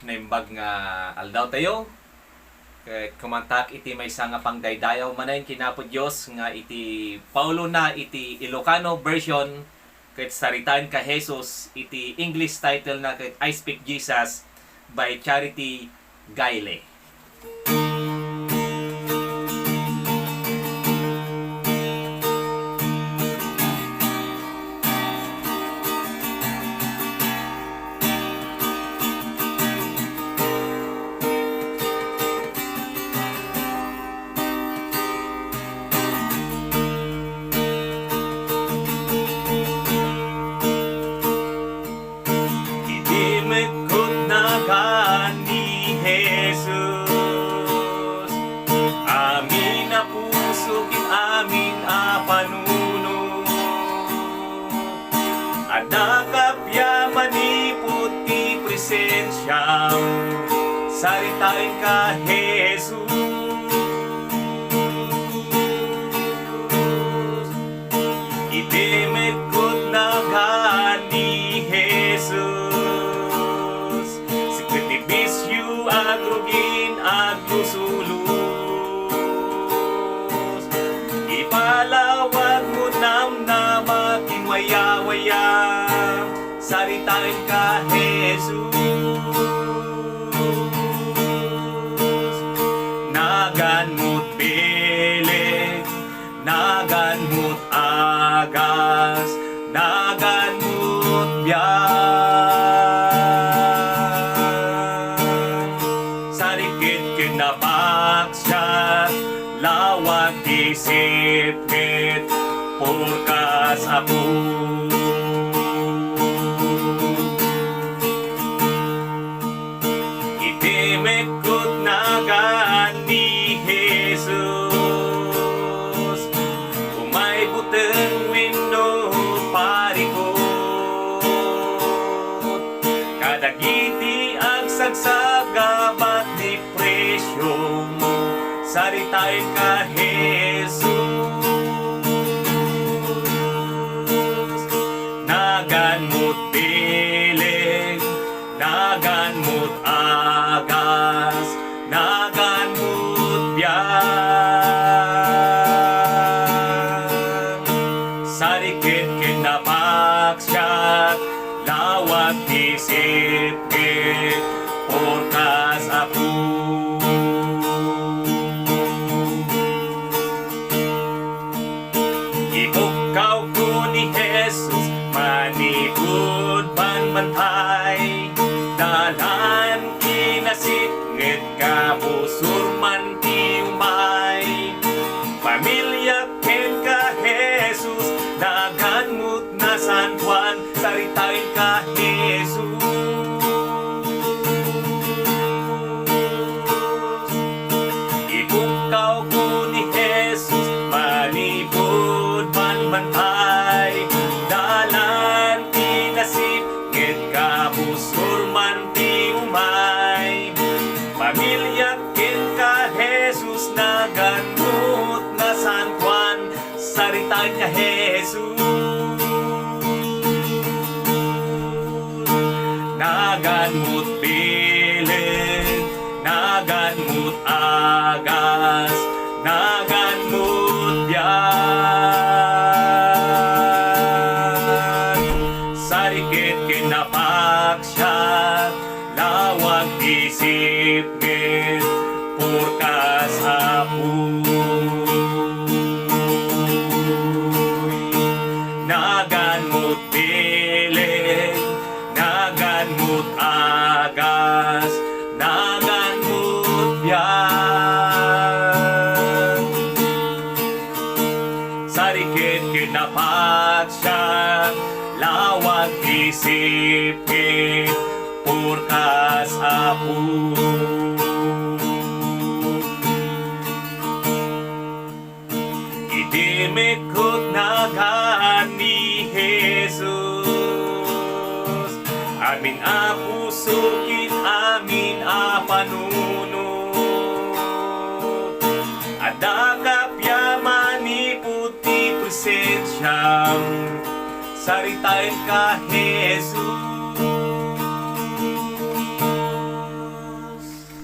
naimbag nga aldaw tayo. Kay kumantak iti may nga pangdaydayaw manay kinapod Dios nga iti Paulo na iti Ilocano version ket saritaan ka Jesus iti English title na ket I Speak Jesus by Charity Gayle. Presensyam saritain ka Jesus itimekot na gani Jesus sikritibisyu agrugin aglusulus ipalawag mo nam na makinwaya-waya saritain ka Jesus naganmut bilig naganmut agas naganmut biyan sarikit kinapaksya lawag disipit purkas apu mekot na gani Jesus umay buteng window parikot kadagiti ang sagsagabat ni presyo mo saritain ka Jesus naganmut bilig naganmut agas naganmut biyan sarikit kinapaksyak lawag disipit purkas apu ibukaw ko ni Jesus manipud panbantay dalan kinasingit ka busurman ti umay pamilya ken ka Jesus naganmut na San Juan saritain ka Jesus ibukaw ko ni Jesus manipud panbantay dalan kinasingit ka busurman ti umay pamilya ken ka Jesus naganmut na San Juan saritain ka Jesus naganmut bilig naganmut agas naganmut biyan sarikit kinapaksya lawag disipit purkas apuy naganmut bilig naganmut agas naganmut biyan sarikit kinapaksya lawag disipit purkas apuy itimekot na gani Jesus amin a pusukin amin a panunot adakap yaman ni puti presensyam saritain ka Jesus